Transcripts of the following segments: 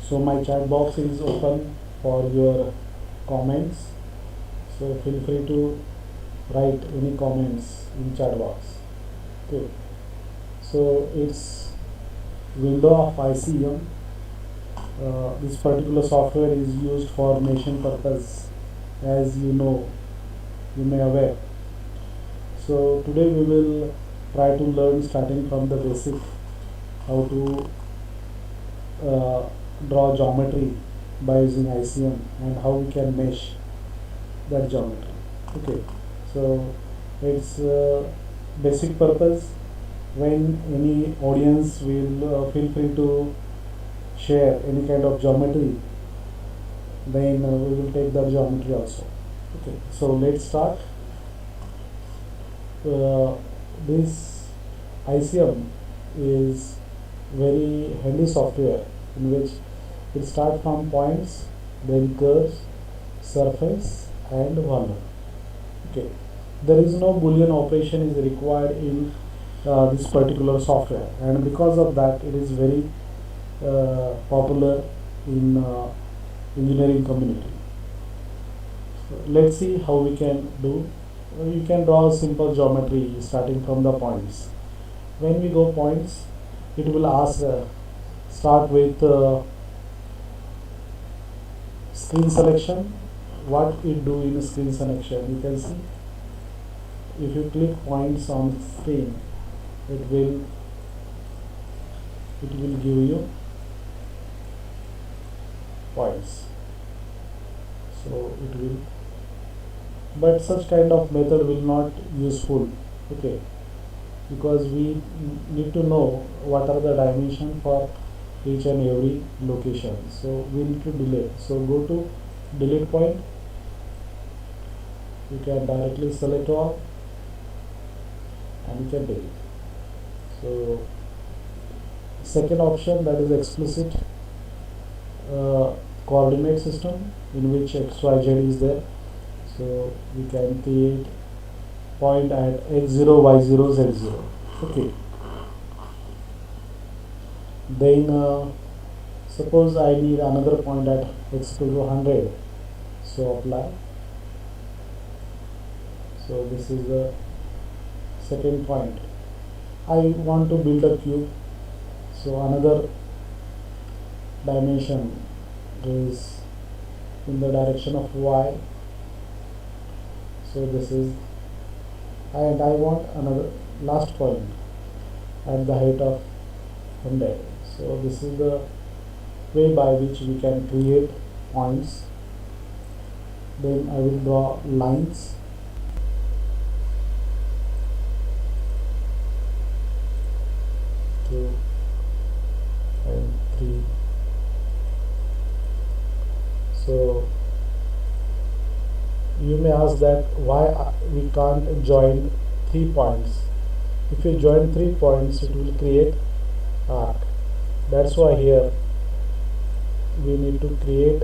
So my chat box is open for your comments. So feel free to write any comments in chat box. Okay. So it's window of ICEM. This particular software is used for nation purpose, as you know, you may aware. So today we will try to learn starting from the basic how to draw geometry by using ICM and how we can mesh that geometry. Okay, so it's basic purpose. When any audience will feel free to share any kind of geometry, then we will take the geometry also. Okay, so let's start. This ICM is very handy software in which it starts from points, then curves, surface and volume. Okay, there is no boolean operation is required in this particular software, and because of that it is very popular in engineering community. So let's see how we can do. You can draw simple geometry starting from the points. When we go points, it will ask start with screen selection. What it do in screen selection, you can see if you click points on screen, it will give you points. So it will, but such kind of method will not useful. Okay, because we need to know what are the dimension for each and every location. So we need to delete. So go to delete point. You can directly select all and you can delete. So second option, that is explicit coordinate system, in which XYZ is there. So we can create point at x0, y0, z0. Okay. Then suppose I need another point at x equal to 100. So apply. So this is the second point. I want to build a cube. So another dimension is in the direction of y. So this is, and I want another last point at the height of 100. So this is the way by which we can create points. Then I will draw lines. Two and three. So you may ask that why we can't join 3 points. If you join 3 points, it will create arc. That's why here we need to create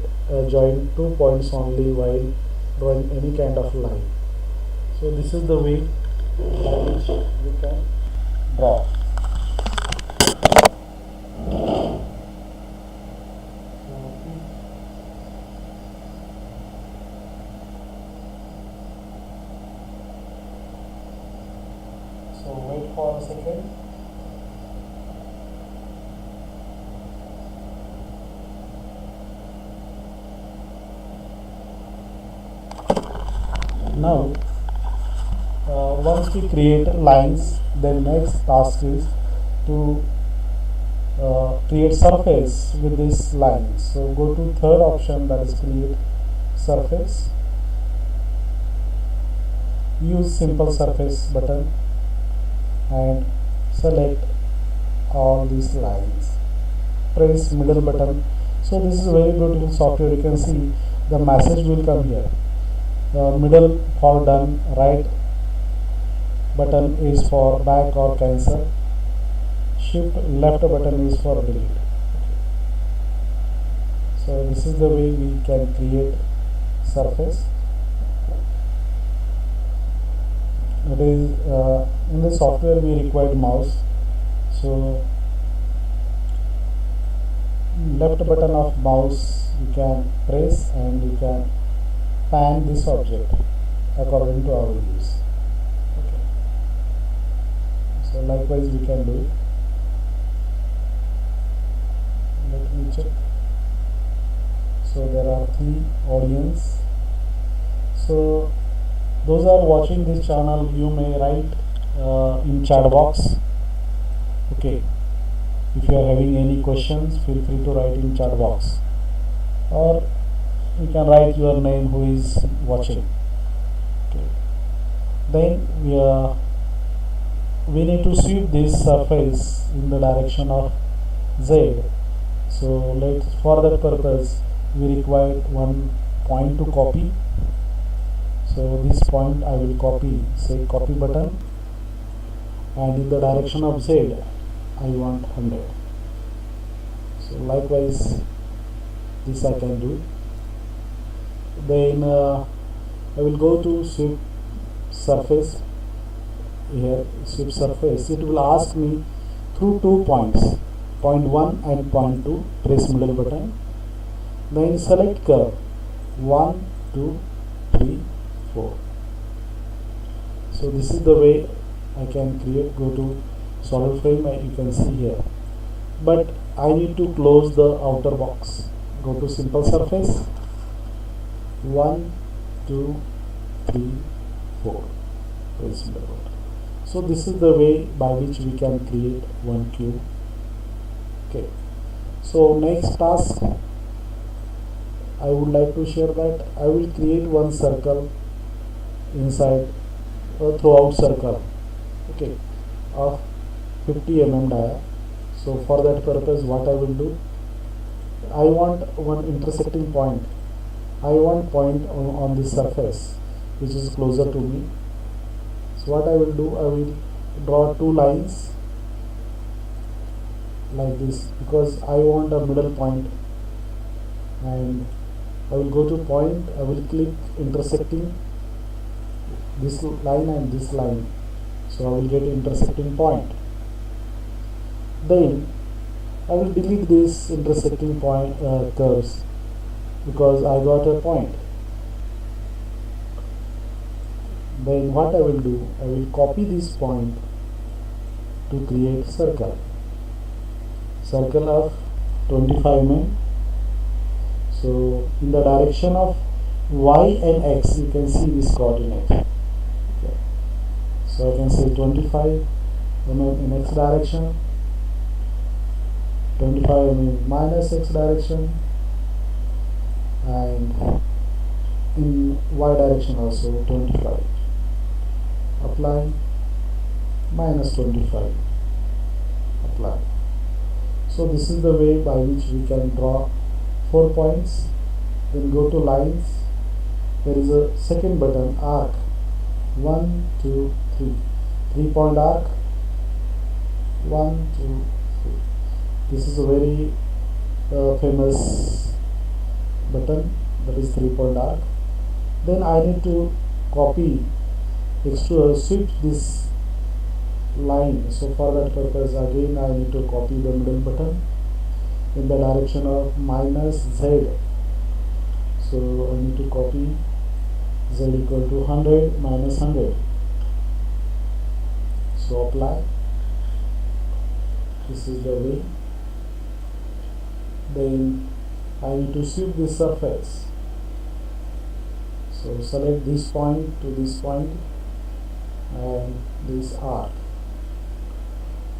join 2 points only while drawing any kind of line. So this is the way by which we can draw. So wait for a second. Now once we create lines, then next task is to create surface with this line. So go to third option, that is create surface. Use simple surface button and select all these lines. Press middle button. So this is a very beautiful software. You can see the message will come here. Middle for done, right button is for back or cancel, shift left button is for delete. So this is the way we can create surface. It is in the software we required mouse. So left button of mouse you can press and you can pan this object according to our use. Okay. So likewise we can do it. Let me check. So there are 3 audience. So those are watching this channel, you may write in chat box. Okay, if you are having any questions, feel free to write in chat box, or you can write your name who is watching. Okay. Then we need to sweep this surface in the direction of Z. So for that purpose we require one point to copy. So this point I will copy, say copy button, and in the direction of Z I want 100. So likewise this I can do. Then I will go to sweep surface. Here sweep surface, it will ask me through 2 points, point 1 and point 2. Press middle button, then select curve 1, 2, 3, 4. So this is the way I can create. Go to solid frame, you can see here, but I need to close the outer box. Go to simple surface, 1, 2, 3, 4. Press middle button. So this is the way by which we can create one cube. Okay. So next task I would like to share that I will create one circle inside a throughout circle, okay, of 50 mm dia. So for that purpose what I will do, I want one intersecting point. I want point on this surface which is closer to me. So what I will do, I will draw 2 lines like this, because I want a middle point, and I will go to point, I will click intersecting this line and this line, so I will get intersecting point. Then I will delete this intersecting point curves, because I got a point. Then what I will do, I will copy this point to create circle of 25 mm. So in the direction of y and x you can see this coordinate. Okay. So I can say 25 mm in x direction, 25 mm minus x direction, and in y direction also 25. Apply, minus 25, apply. So this is the way by which we can draw 4 points. Then go to lines, there is a second button, arc, 1, 2, 3, 3-point arc, 1, 2, 3. This is a very famous button, that is 3-point arc. Then I need to copy, sweep this line. So for that purpose again I need to copy the middle button in the direction of minus z. So I need to copy z equal to 100 minus 100. So apply. This is the way. Then I need to sweep this surface. So select this point to this point and this arc.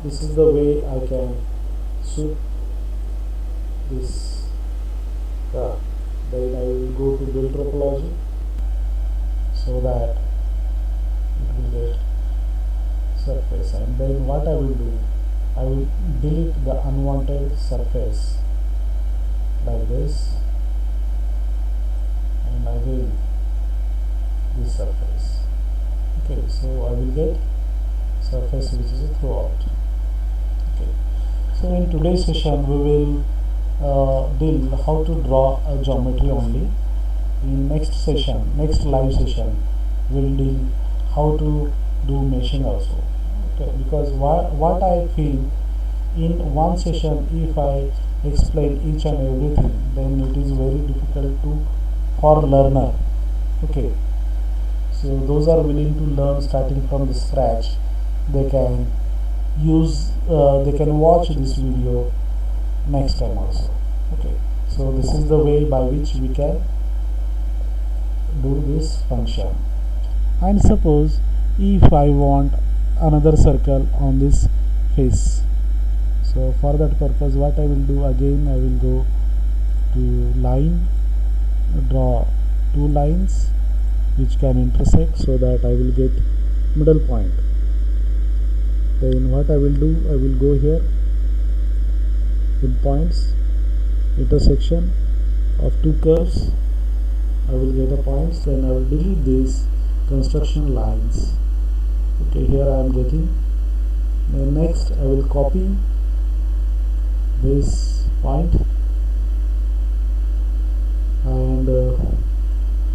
This is the way I can sweep this curve. Then I will go to build topology, so that it will get surface. And then what I will do, I will delete the unwanted surface like this, and again this surface. Okay, so I will get surface which is throughout. Okay, so in today's session we will deal how to draw a geometry only. In next session, next live session, we will deal how to do meshing also. Okay, because what I feel, in one session if I explain each and everything, then it is very difficult to for learner. Okay, so those are willing to learn starting from the scratch, they can they can watch this video next time also. Okay, so this is the way by which we can do this function. And suppose if I want another circle on this face, so for that purpose what I will do, again I will go to line, draw two lines which can intersect so that I will get middle point. Then what I will do, I will go here in points, intersection of two curves, I will get the points, then I will delete these construction lines. Okay, here I am getting. Then next I will copy this point and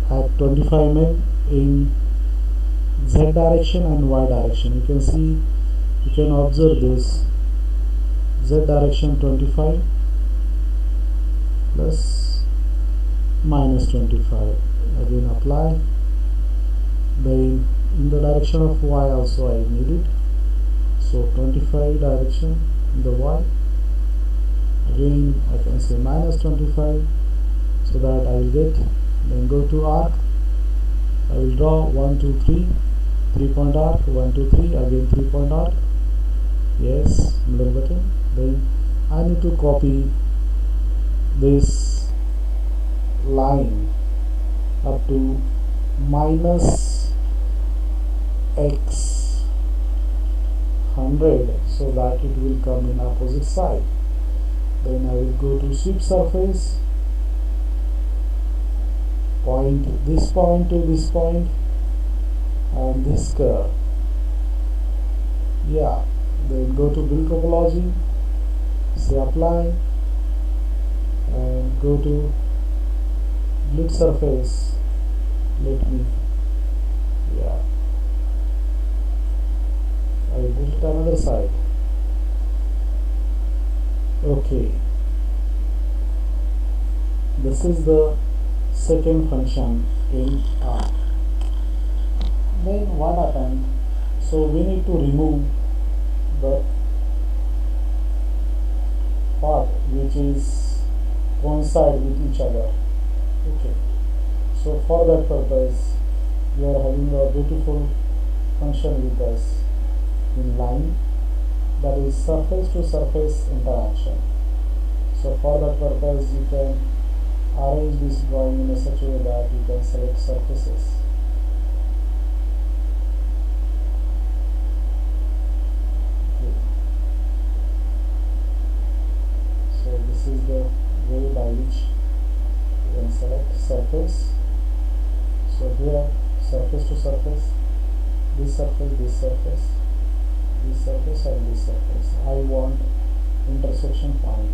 at 25 mm in Z direction and Y direction. You can see, you can observe this Z direction 25 plus minus 25. Again apply. Then in the direction of Y also I need it. So 25 direction in the Y. Again I can say minus 25 so that I will get. Then go to arc. I will draw 1, 2, 3, 3-point arc, 1, 2, 3, again 3-point arc. Yes, middle button. Then I need to copy this line up to minus x 100 so that it will come in opposite side. Then I will go to sweep surface, point this point to this point and this curve. Yeah, then go to build topology, say apply and go to build surface. Let me, yeah, I will build it another side. Okay, this is the second function in arc. Then what happened? So we need to remove the part which is coincide with each other. Okay, so for that purpose we are having a beautiful function with us in line, that is surface to surface interaction. So for that purpose you can arrange this drawing in a such a way that you can select surfaces. Okay. So this is the way by which you can select surface. So here surface to surface, this surface, this surface, this surface and this surface. I want intersection point.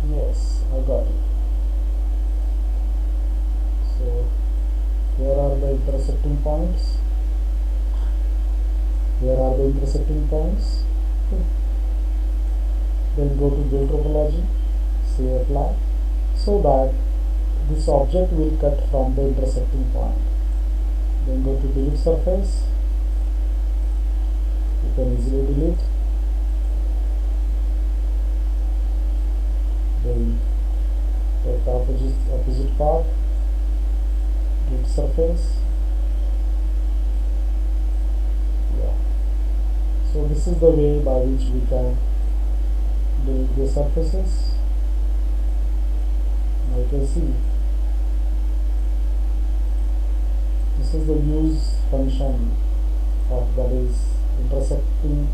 Yes, I got it. So here are the intersecting points. Here are the intersecting points. Okay. Then go to build topology, say apply, so that this object will cut from the intersecting point. Then go to delete surface. You can easily delete. Then take the opposite part, delete surface. Yeah. So this is the way by which we can delete the surfaces. Now you can see this is the use function of, that is intersecting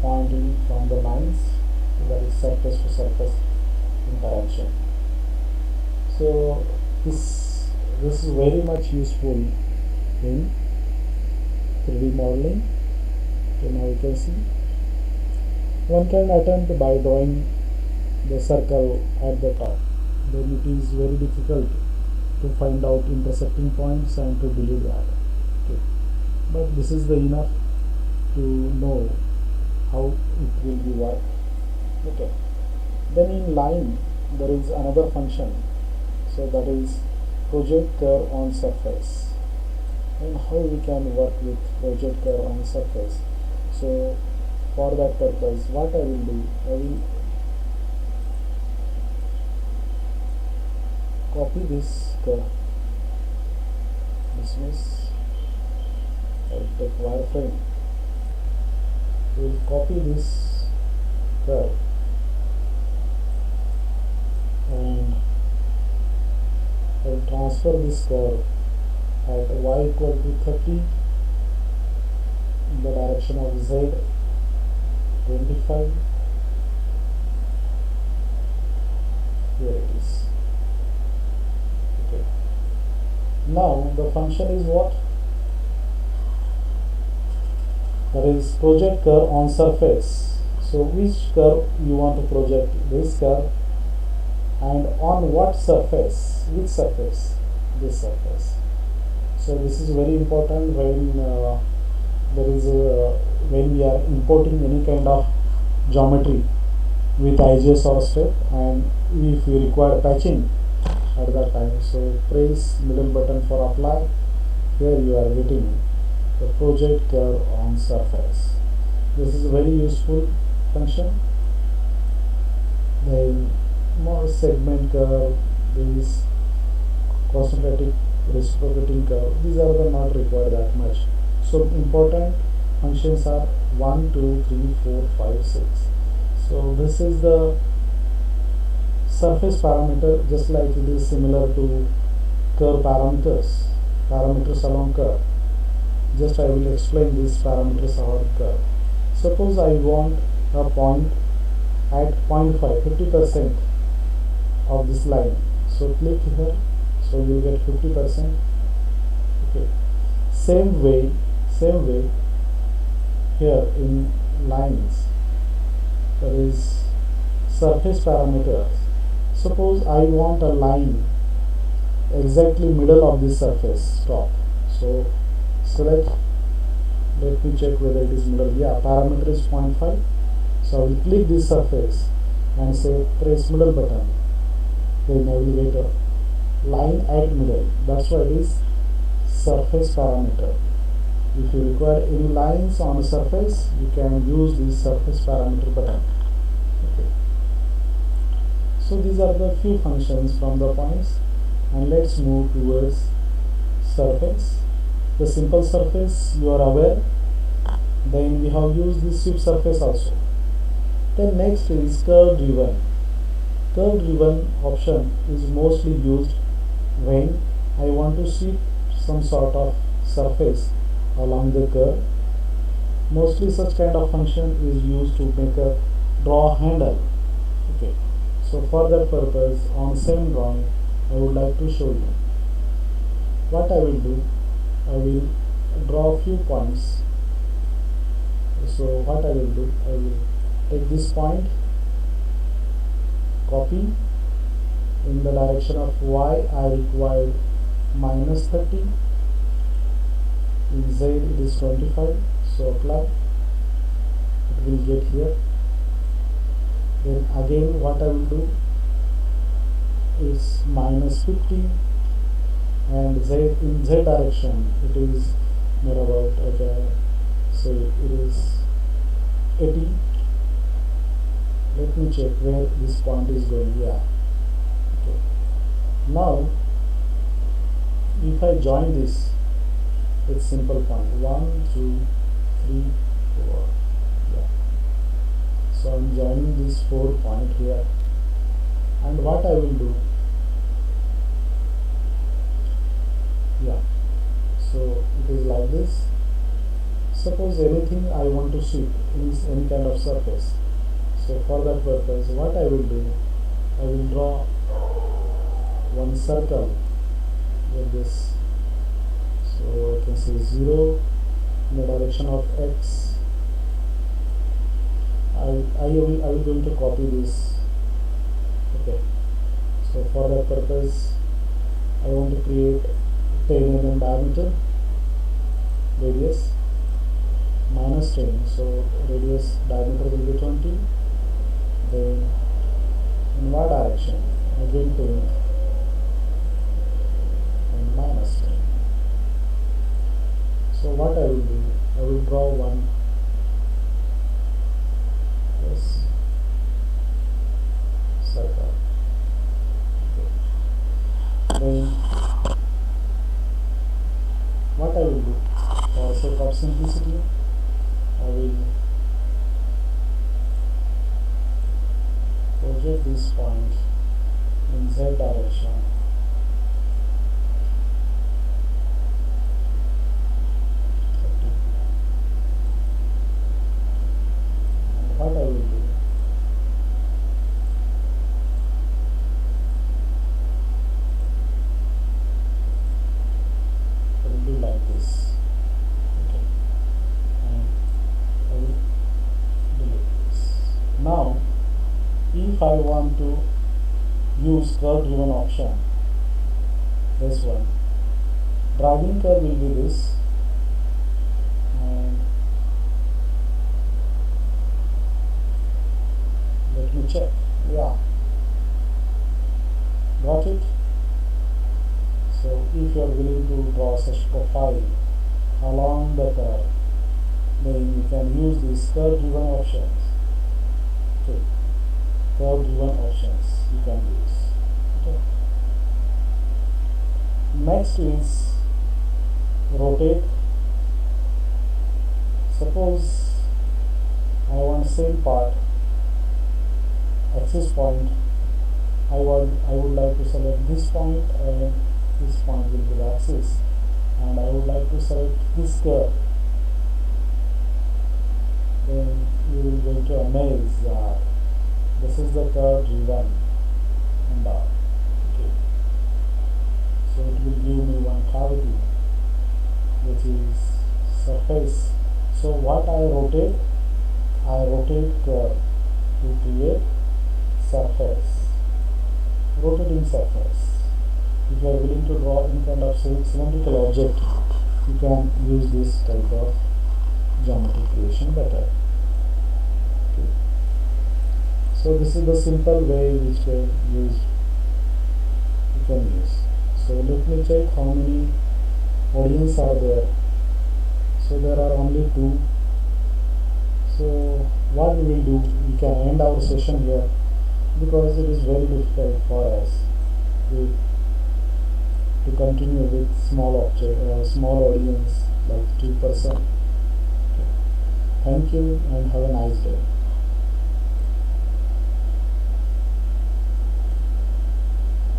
pointing from the lines, that is surface to surface interaction. So this is very much useful in 3D modeling. So now you can see one can attempt by drawing the circle at the top, then it is very difficult to find out intersecting points and to delete that. Okay. But this is the enough to know how it will be work. Okay. Then in line there is another function, so that is project curve on surface. And how we can work with project curve on surface? So for that purpose, what I will do, I will copy this curve, dismiss, I will take wireframe, we will copy this curve and I will transfer this curve at y equal to 30 in the direction of z 25. Here it is. Okay. Now the function is what? That is project curve on surface. So which curve you want to project? This curve. And on what surface? Which surface? This surface. So this is very important when when we are importing any kind of geometry with IGS or step, and if you require patching at that time, so press middle button for apply. Here you are getting the project curve on surface. This is a very useful function. Then more segment curve, this concentric reciprocating curve, these are the not required that much. So important functions are 1, 2, 3, 4, 5, 6. So this is the surface parameter, just like it is similar to curve parameters along curve. Just I will explain these parameters along curve. Suppose I want a point at 0.5, 50% of this line. So click here, so you get 50%. Okay. Same way here in lines there is surface parameters. Suppose I want a line exactly middle of this surface top. So select, let me check whether it is middle. Yeah, parameter is 0.5. So I will click this surface and say press middle button. Then I will get a line at middle. That's why it is surface parameter. If you require any lines on a surface, you can use this surface parameter button. Okay. So these are the few functions from the points, and let's move towards surface. The simple surface you are aware. Then we have used this sweep surface also. Then next is curve driven. Curve driven option is mostly used when I want to sweep some sort of surface along the curve. Mostly such kind of function is used to make a draw handle. Okay. So for that purpose, on same drawing, I would like to show you. What I will do, I will draw a few points. So what I will do, I will take this point, copy, in the direction of y I require minus 30, in z it is 25, so apply, it will get here. Then again what I will do is minus 50, and z in z direction it is near about, okay, so it is 80. Let me check where this point is going. Yeah. Okay. Now, if I join this, it's simple point 1, 2, 3, 4. Yeah. So I'm joining this 4 point here, and what I will do. Yeah. So it is like this. Suppose anything I want to sweep is any kind of surface. So for that purpose, what I will do, I will draw one circle with this. So I can say 0 in the direction of x. I will going to copy this. Okay. So for that purpose, I want to create 10 mm diameter, radius minus 10. So radius diameter will be 20. Then In what direction? Again pink and minus 10. So what I will do, I will draw one, yes, circle. Okay. Then what I will do, for sake of simplicity, I will project this point in Z direction. And what I will do, I will do like this. Okay. And I will delete this. Now, if I want to use curve driven option, this one, driving curve will be this, and let me check. Yeah, got it. So if you are willing to draw such profile along the curve, then you can use these curve driven options. Okay, curve driven options you can use. Okay. Next is rotate. Suppose I want same part, axis point. I would like to select this point, and this point will be the axis, and I would like to select this curve. Then you will going to amaze that this is the curve driven and all. Okay. So it will give me one cavity, which is surface. So what I rotate curve to create surface, rotating surface. If you are willing to draw any kind of cylindrical object, you can use this type of geometry creation better. Okay. So this is the simple way which you can use. So let me check how many audience are there. So there are only 2. So what we will do, we can end our session here, because it is very difficult for us to continue with small audience like 2%. Okay. Thank you and have a nice day.